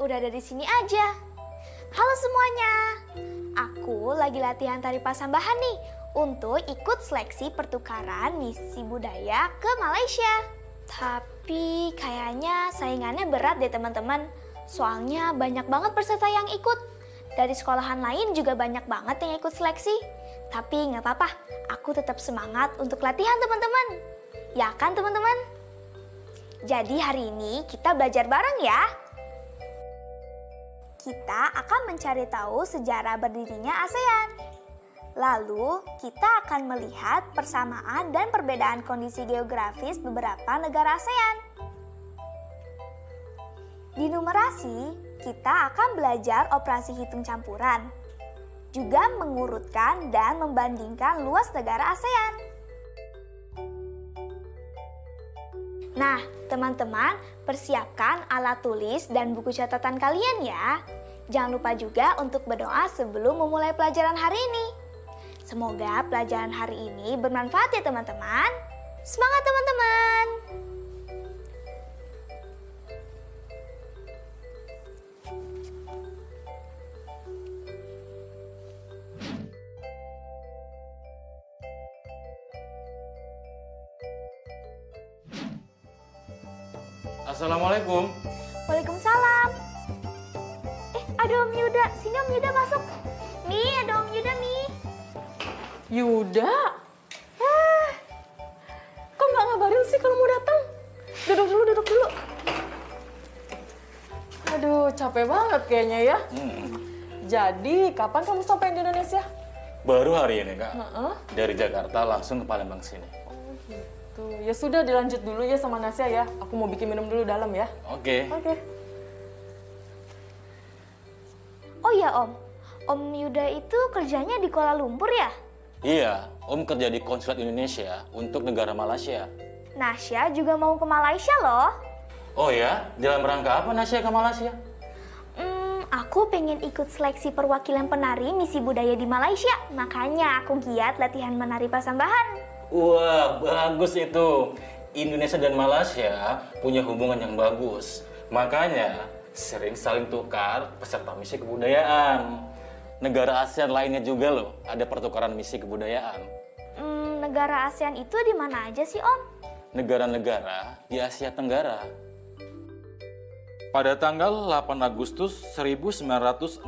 Udah ada di sini aja. Halo semuanya, aku lagi latihan tari pasambahan nih untuk ikut seleksi pertukaran misi budaya ke Malaysia. Tapi kayaknya saingannya berat deh teman-teman. Soalnya banyak banget peserta yang ikut. Dari sekolahan lain juga banyak banget yang ikut seleksi. Tapi nggak apa-apa, aku tetap semangat untuk latihan teman-teman. Ya kan teman-teman? Jadi hari ini kita belajar bareng ya. Kita akan mencari tahu sejarah berdirinya ASEAN. Lalu, kita akan melihat persamaan dan perbedaan kondisi geografis beberapa negara ASEAN. Di numerasi, kita akan belajar operasi hitung campuran, juga mengurutkan dan membandingkan luas negara ASEAN. Nah, teman-teman, persiapkan alat tulis dan buku catatan kalian ya. Jangan lupa juga untuk berdoa sebelum memulai pelajaran hari ini. Semoga pelajaran hari ini bermanfaat ya teman-teman. Semangat teman-teman! Assalamualaikum. Waalaikumsalam. Ada Om Yuda, sini Om Yuda masuk. Nih, ada Om Yuda nih. Yuda? Kok nggak ngabarin sih kalau mau datang? Duduk dulu. Aduh, capek banget kayaknya ya. Jadi, kapan kamu sampai di Indonesia? Baru hari ini, Kak. Dari Jakarta langsung ke Palembang sini. Oh gitu. Ya sudah, dilanjut dulu ya sama Nasya ya. Aku mau bikin minum dulu dalam ya. Oke. Oh ya Om Yuda itu kerjanya di Kuala Lumpur ya? Iya, Om kerja di Konsulat Indonesia untuk negara Malaysia. Nasya juga mau ke Malaysia loh. Oh ya? Dalam rangka apa Nasya ke Malaysia? Aku pengen ikut seleksi perwakilan penari misi budaya di Malaysia. Makanya aku giat latihan menari pasambahan. Wah, bagus itu. Indonesia dan Malaysia punya hubungan yang bagus. Makanya sering saling tukar peserta misi kebudayaan. Negara ASEAN lainnya juga loh, ada pertukaran misi kebudayaan. Negara ASEAN itu di mana aja sih Om? Negara-negara di Asia Tenggara. Pada tanggal 8 Agustus 1967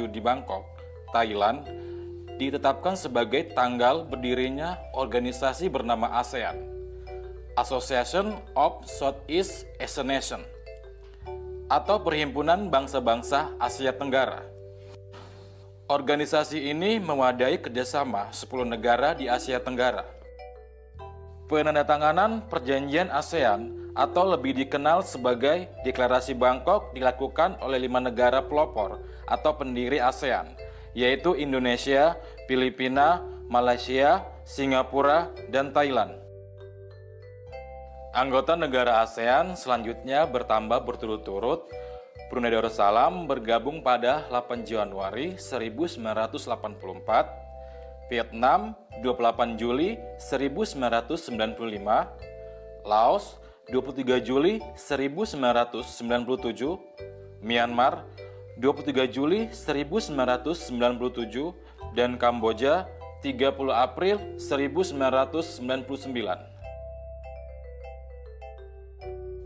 di Bangkok, Thailand, ditetapkan sebagai tanggal berdirinya organisasi bernama ASEAN, Association of Southeast Asian Nations, atau Perhimpunan Bangsa-Bangsa Asia Tenggara. Organisasi ini mewadai kerjasama 10 negara di Asia Tenggara. Penandatanganan Perjanjian ASEAN atau lebih dikenal sebagai Deklarasi Bangkok dilakukan oleh 5 negara pelopor atau pendiri ASEAN, yaitu Indonesia, Filipina, Malaysia, Singapura, dan Thailand. Anggota negara ASEAN selanjutnya bertambah berturut-turut. Brunei Darussalam bergabung pada 8 Januari 1984, Vietnam 28 Juli 1995, Laos 23 Juli 1997, Myanmar 23 Juli 1997, dan Kamboja 30 April 1999.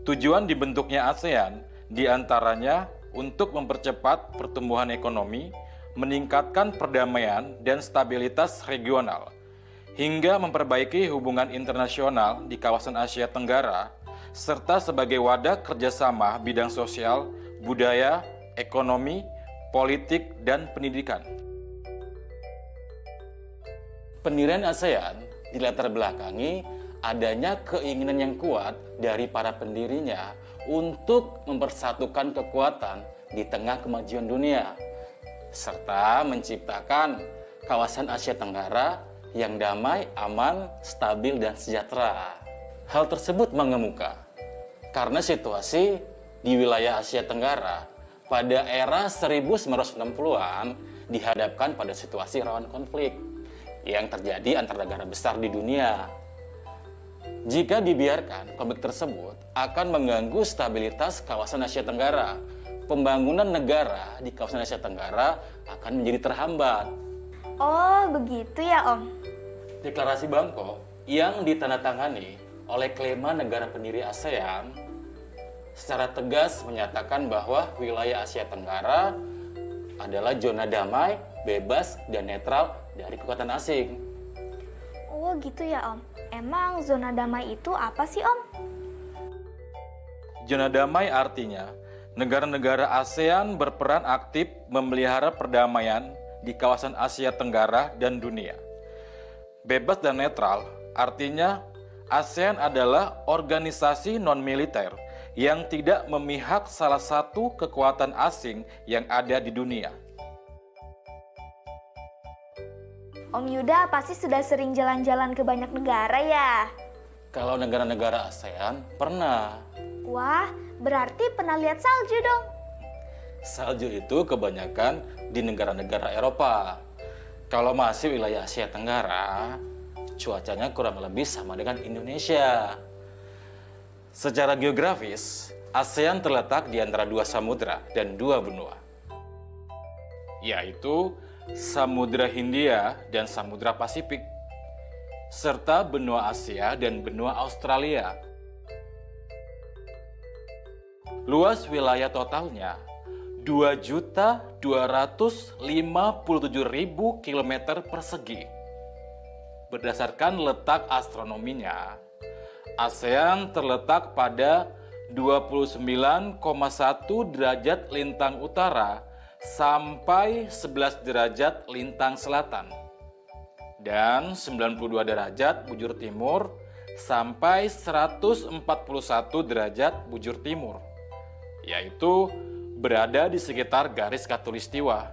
Tujuan dibentuknya ASEAN diantaranya untuk mempercepat pertumbuhan ekonomi, meningkatkan perdamaian dan stabilitas regional, hingga memperbaiki hubungan internasional di kawasan Asia Tenggara, serta sebagai wadah kerjasama bidang sosial, budaya, ekonomi, politik, dan pendidikan. Pendirian ASEAN dilatar belakangi adanya keinginan yang kuat dari para pendirinya untuk mempersatukan kekuatan di tengah kemajuan dunia, serta menciptakan kawasan Asia Tenggara yang damai, aman, stabil, dan sejahtera. Hal tersebut mengemuka karena situasi di wilayah Asia Tenggara pada era 1960-an dihadapkan pada situasi rawan konflik yang terjadi antar negara besar di dunia. Jika dibiarkan, konflik tersebut akan mengganggu stabilitas kawasan Asia Tenggara. Pembangunan negara di kawasan Asia Tenggara akan menjadi terhambat. Oh, begitu ya, Om. Deklarasi Bangkok yang ditandatangani oleh kelima negara pendiri ASEAN secara tegas menyatakan bahwa wilayah Asia Tenggara adalah zona damai, bebas, dan netral dari kekuatan asing. Oh, gitu ya, Om. Emang zona damai itu apa sih, Om? Zona damai artinya negara-negara ASEAN berperan aktif memelihara perdamaian di kawasan Asia Tenggara dan dunia. Bebas dan netral artinya ASEAN adalah organisasi non-militer yang tidak memihak salah satu kekuatan asing yang ada di dunia. Om Yuda pasti sudah sering jalan-jalan ke banyak negara ya? Kalau negara-negara ASEAN pernah. Wah, berarti pernah lihat salju dong? Salju itu kebanyakan di negara-negara Eropa. Kalau masih wilayah Asia Tenggara, cuacanya kurang lebih sama dengan Indonesia. Secara geografis, ASEAN terletak di antara dua samudra dan dua benua, yaitu Samudra Hindia dan Samudra Pasifik, serta benua Asia dan benua Australia. Luas wilayah totalnya 2.257.000 km persegi. Berdasarkan letak astronominya, ASEAN terletak pada 29,1 derajat lintang utara sampai 11 derajat lintang selatan dan 92 derajat bujur timur sampai 141 derajat bujur timur, yaitu berada di sekitar garis khatulistiwa.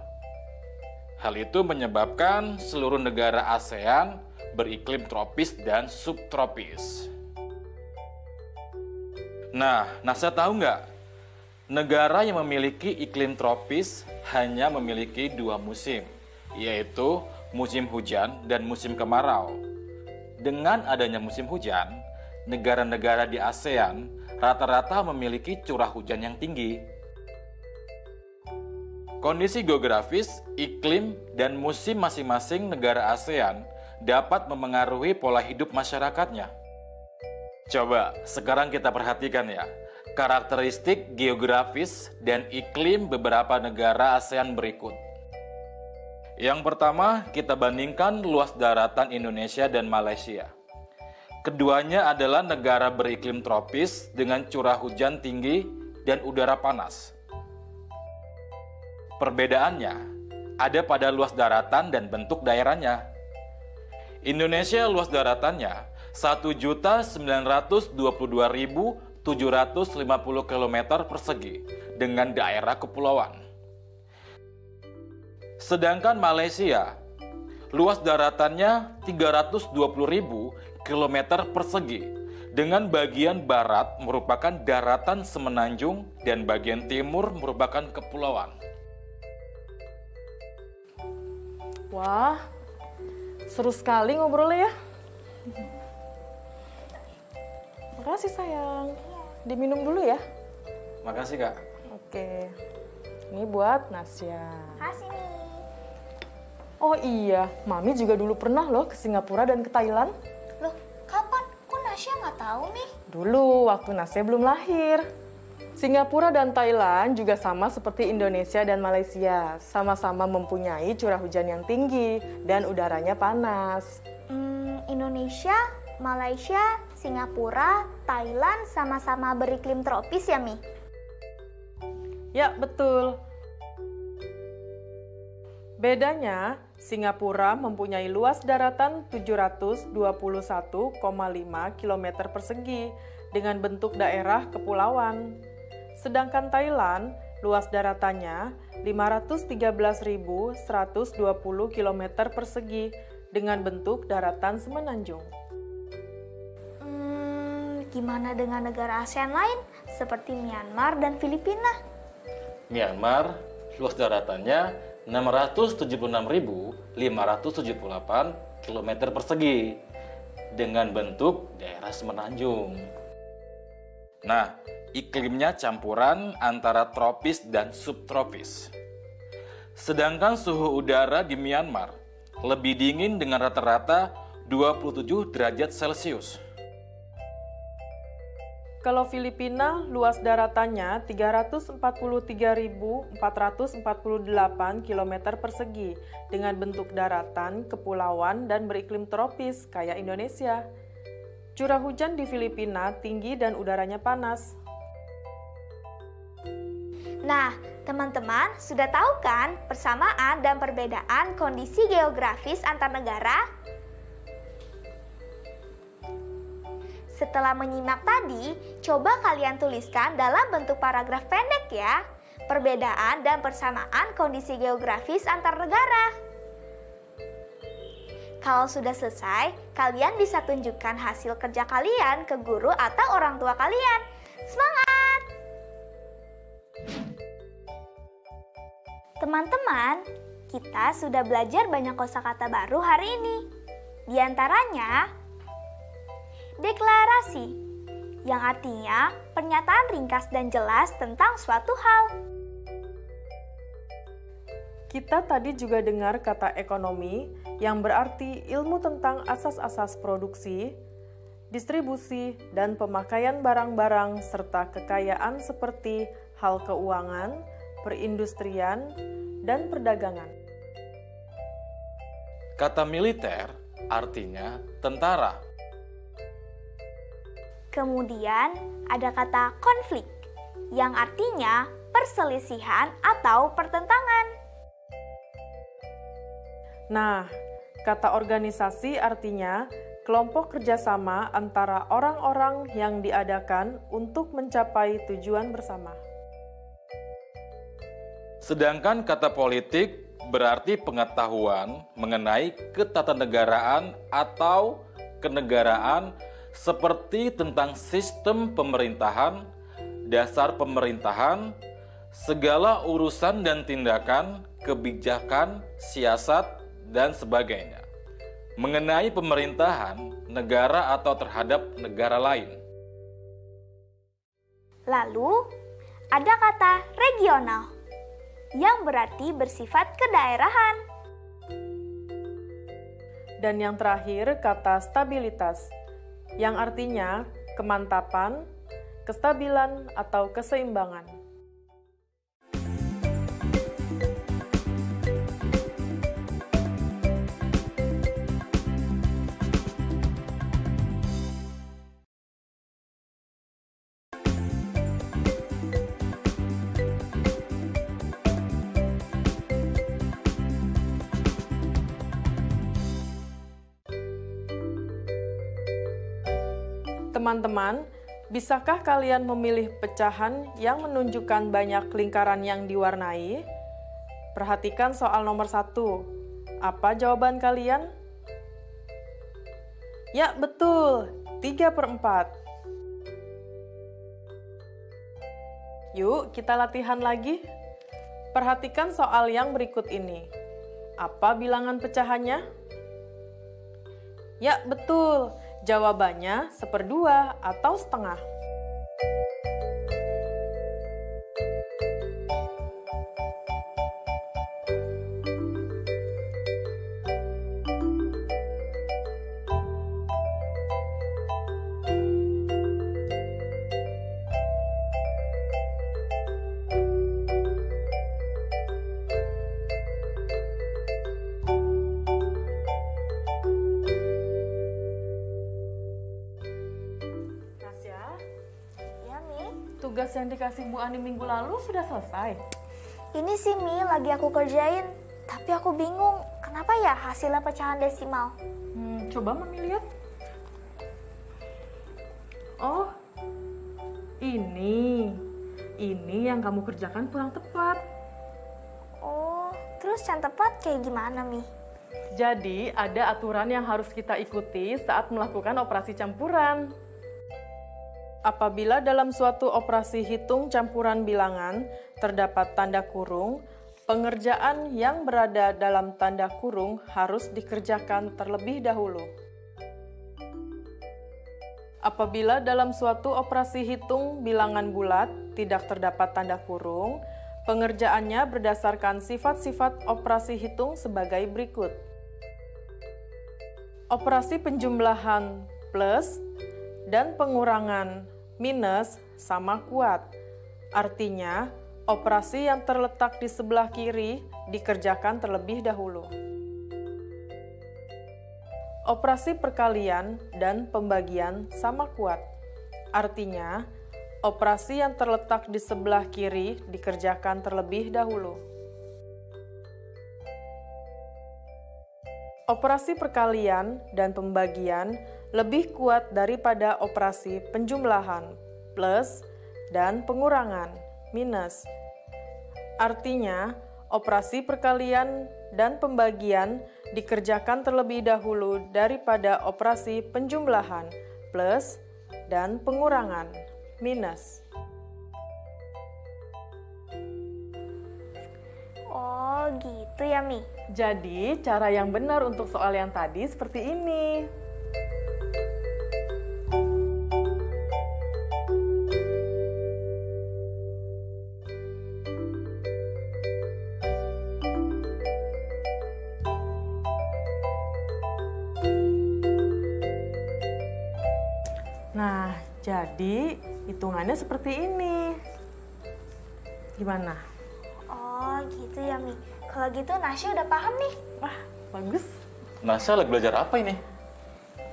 Hal itu menyebabkan seluruh negara ASEAN beriklim tropis dan subtropis. Nah, NASA tahu nggak? Negara yang memiliki iklim tropis hanya memiliki dua musim, yaitu musim hujan dan musim kemarau. Dengan adanya musim hujan, negara-negara di ASEAN rata-rata memiliki curah hujan yang tinggi. Kondisi geografis, iklim, dan musim masing-masing negara ASEAN dapat memengaruhi pola hidup masyarakatnya. Coba sekarang kita perhatikan ya, karakteristik geografis dan iklim beberapa negara ASEAN berikut. Yang pertama, kita bandingkan luas daratan Indonesia dan Malaysia. Keduanya adalah negara beriklim tropis dengan curah hujan tinggi dan udara panas. Perbedaannya ada pada luas daratan dan bentuk daerahnya. Indonesia luas daratannya 1.922.750 km persegi dengan daerah kepulauan. Sedangkan Malaysia luas daratannya 320.000 km persegi dengan bagian barat merupakan daratan semenanjung dan bagian timur merupakan kepulauan. Wah, seru sekali ngobrolnya ya. Makasih sayang. Diminum dulu ya. Makasih Kak. Oke. Ini buat Nasya. Kasih nih. Oh iya, Mami juga dulu pernah loh ke Singapura dan ke Thailand. Loh, kapan? Kok Nasya nggak tahu nih? Dulu, waktu Nasya belum lahir. Singapura dan Thailand juga sama seperti Indonesia dan Malaysia. Sama-sama mempunyai curah hujan yang tinggi dan udaranya panas. Indonesia, Malaysia, Singapura, Thailand sama-sama beriklim tropis ya, Mi? Ya, betul. Bedanya, Singapura mempunyai luas daratan 721,5 km persegi dengan bentuk daerah kepulauan. Sedangkan Thailand, luas daratannya 513.120 km persegi dengan bentuk daratan semenanjung. Gimana dengan negara ASEAN lain seperti Myanmar dan Filipina? Myanmar, luas daratannya 676.578 km persegi dengan bentuk daerah semenanjung. Nah, iklimnya campuran antara tropis dan subtropis. Sedangkan suhu udara di Myanmar lebih dingin dengan rata-rata 27 derajat Celcius. Kalau Filipina, luas daratannya 343.448 km persegi dengan bentuk daratan, kepulauan, dan beriklim tropis kayak Indonesia. Curah hujan di Filipina tinggi dan udaranya panas. Nah, teman-teman sudah tahu kan persamaan dan perbedaan kondisi geografis antar negara? Setelah menyimak tadi, coba kalian tuliskan dalam bentuk paragraf pendek ya, perbedaan dan persamaan kondisi geografis antar negara. Kalau sudah selesai, kalian bisa tunjukkan hasil kerja kalian ke guru atau orang tua kalian. Semangat! Teman-teman, kita sudah belajar banyak kosakata baru hari ini. Di antaranya, deklarasi, yang artinya pernyataan ringkas dan jelas tentang suatu hal. Kita tadi juga dengar kata ekonomi yang berarti ilmu tentang asas-asas produksi, distribusi, dan pemakaian barang-barang serta kekayaan seperti hal keuangan, perindustrian, dan perdagangan. Kata militer artinya tentara. Kemudian ada kata konflik, yang artinya perselisihan atau pertentangan. Nah, kata organisasi artinya kelompok kerjasama antara orang-orang yang diadakan untuk mencapai tujuan bersama. Sedangkan kata politik berarti pengetahuan mengenai ketatanegaraan atau kenegaraan seperti tentang sistem pemerintahan, dasar pemerintahan, segala urusan dan tindakan, kebijakan, siasat, dan sebagainya. Mengenai pemerintahan negara atau terhadap negara lain. Lalu, ada kata regional, yang berarti bersifat kedaerahan. Dan yang terakhir kata stabilitas, yang artinya kemantapan, kestabilan, atau keseimbangan. Teman-teman, bisakah kalian memilih pecahan yang menunjukkan banyak lingkaran yang diwarnai? Perhatikan soal nomor 1. Apa jawaban kalian? Ya, betul. 3/4. Yuk, kita latihan lagi. Perhatikan soal yang berikut ini. Apa bilangan pecahannya? Ya, betul. Jawabannya 1/2 atau setengah. yang dikasih Bu Ani minggu lalu sudah selesai? Ini sih Mi, lagi aku kerjain. Tapi aku bingung, kenapa ya hasilnya pecahan desimal? Coba Mami lihat. Oh, ini yang kamu kerjakan kurang tepat. Oh, terus yang tepat kayak gimana Mi? Jadi ada aturan yang harus kita ikuti saat melakukan operasi campuran. Apabila dalam suatu operasi hitung campuran bilangan terdapat tanda kurung, pengerjaan yang berada dalam tanda kurung harus dikerjakan terlebih dahulu. Apabila dalam suatu operasi hitung bilangan bulat tidak terdapat tanda kurung, pengerjaannya berdasarkan sifat-sifat operasi hitung sebagai berikut. Operasi penjumlahan plus dan pengurangan minus sama kuat. Artinya, operasi yang terletak di sebelah kiri dikerjakan terlebih dahulu. Operasi perkalian dan pembagian sama kuat. Artinya, operasi yang terletak di sebelah kiri dikerjakan terlebih dahulu. Operasi perkalian dan pembagian lebih kuat daripada operasi penjumlahan plus dan pengurangan minus. Artinya, operasi perkalian dan pembagian dikerjakan terlebih dahulu daripada operasi penjumlahan plus dan pengurangan minus. Oh, gitu ya Mi. Jadi, cara yang benar untuk soal yang tadi seperti ini. Nah, jadi hitungannya seperti ini. Gimana? Oh, gitu ya Mi. Kalau gitu Nasya udah paham nih. Wah, bagus. Nasya lagi belajar apa ini?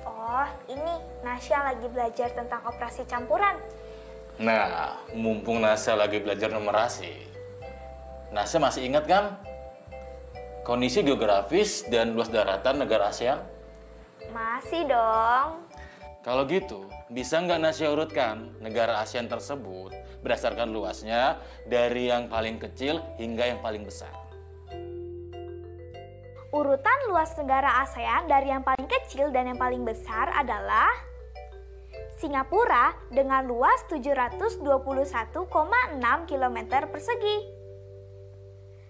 Oh, ini Nasya lagi belajar tentang operasi campuran. Nah, mumpung Nasya lagi belajar numerasi, Nasya masih ingat kan kondisi geografis dan luas daratan negara ASEAN? Masih dong. Kalau gitu, bisa nggak Nasya urutkan negara ASEAN tersebut berdasarkan luasnya dari yang paling kecil hingga yang paling besar? Urutan luas negara ASEAN dari yang paling kecil dan yang paling besar adalah Singapura dengan luas 721,6 km persegi.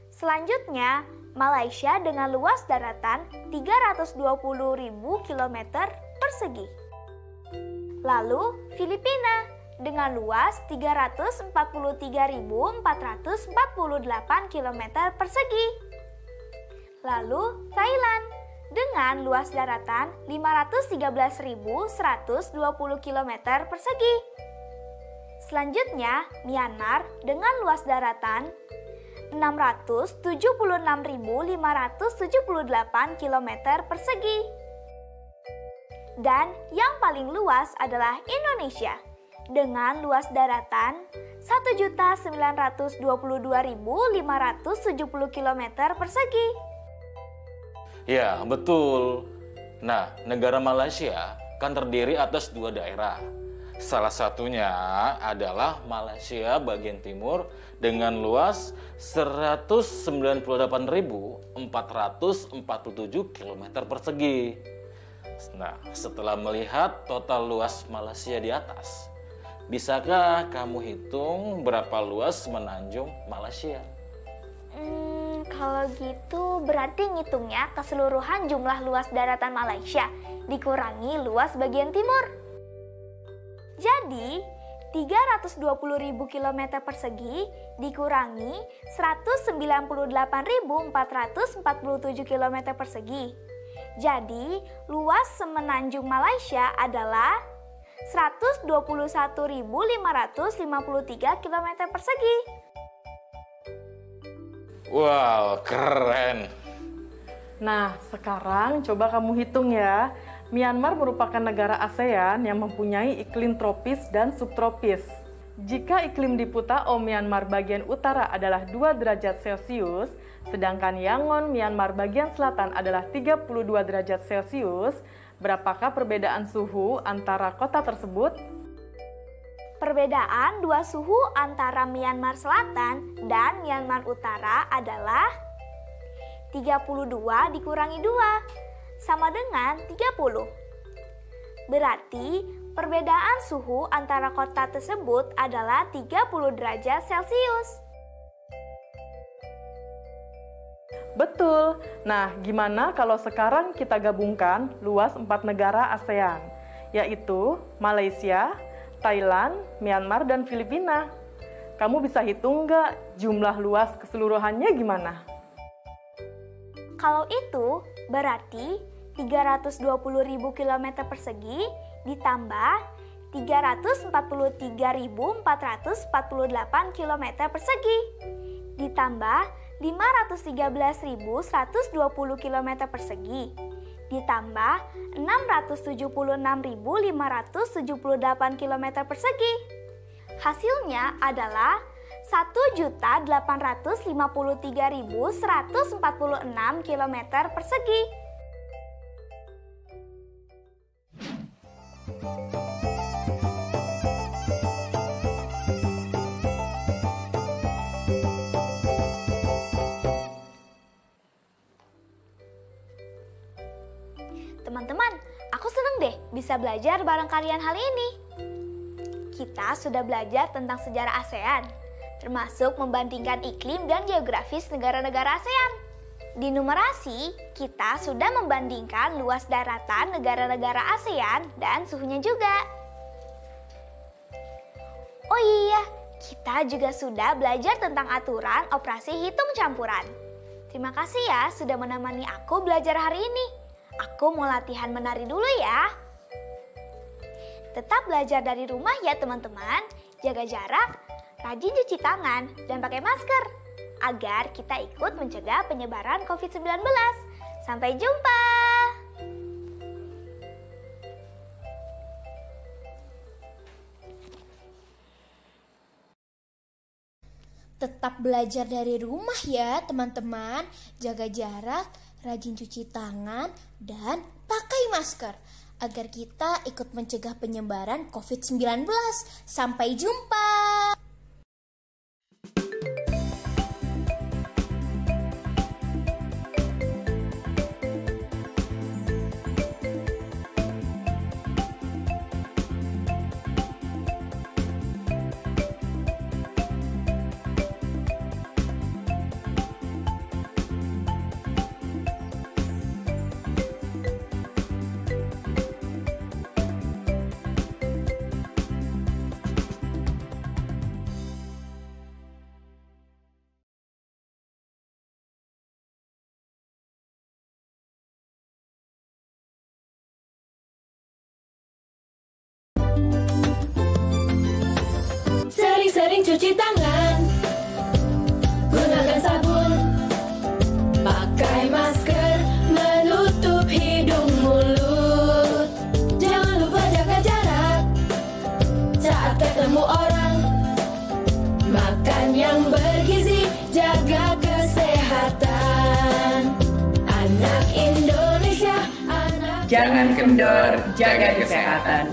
Selanjutnya, Malaysia dengan luas daratan 320.000 km persegi. Lalu, Filipina dengan luas 343.448 km persegi. Lalu, Thailand dengan luas daratan 513.120 km persegi. Selanjutnya, Myanmar dengan luas daratan 676.578 km persegi. Dan yang paling luas adalah Indonesia dengan luas daratan 1.922.570 km persegi. Ya, betul. Nah, negara Malaysia kan terdiri atas dua daerah. Salah satunya adalah Malaysia bagian timur dengan luas 198.447 km persegi. Nah, setelah melihat total luas Malaysia di atas, bisakah kamu hitung berapa luas menanjung Malaysia? Kalau gitu berarti ngitungnya keseluruhan jumlah luas daratan Malaysia dikurangi luas bagian timur. Jadi 320.000 km persegi dikurangi 198.447 km persegi. Jadi luas semenanjung Malaysia adalah 121.553 km persegi. Wow, keren. Nah, sekarang coba kamu hitung ya. Myanmar merupakan negara ASEAN yang mempunyai iklim tropis dan subtropis. Jika iklim di Putao, Myanmar bagian utara adalah 2 derajat Celcius, sedangkan Yangon, Myanmar bagian selatan adalah 32 derajat Celcius, berapakah perbedaan suhu antara kota tersebut? Perbedaan dua suhu antara Myanmar Selatan dan Myanmar Utara adalah 32 dikurangi 2, sama dengan 30. Berarti, perbedaan suhu antara kota tersebut adalah 30 derajat Celcius. Betul. Nah, gimana kalau sekarang kita gabungkan luas 4 negara ASEAN, yaitu Malaysia, Thailand, Myanmar, dan Filipina. Kamu bisa hitung nggak jumlah luas keseluruhannya gimana? Kalau itu berarti 320.000 km persegi ditambah 343.448 km persegi ditambah 513.120 km persegi ditambah 676.578 km persegi. Hasilnya adalah 1.853.146 km persegi. Teman-teman, aku seneng deh bisa belajar bareng kalian hari ini. Kita sudah belajar tentang sejarah ASEAN, termasuk membandingkan iklim dan geografis negara-negara ASEAN. Di numerasi, kita sudah membandingkan luas daratan negara-negara ASEAN dan suhunya juga. Oh iya, kita juga sudah belajar tentang aturan operasi hitung campuran. Terima kasih ya sudah menemani aku belajar hari ini. Aku mau latihan menari dulu ya. Tetap belajar dari rumah ya teman-teman. Jaga jarak, rajin cuci tangan, dan pakai masker agar kita ikut mencegah penyebaran COVID-19. Sampai jumpa. Tetap belajar dari rumah ya teman-teman. Jaga jarak, rajin cuci tangan, dan pakai masker agar kita ikut mencegah penyebaran COVID-19. Sampai jumpa! Sering-sering cuci tangan, gunakan sabun, pakai masker, menutup hidung mulut. Jangan lupa jaga jarak saat ketemu orang. Makan yang bergizi, jaga kesehatan. Anak Indonesia, anak Jangan kendor, jaga kesehatan.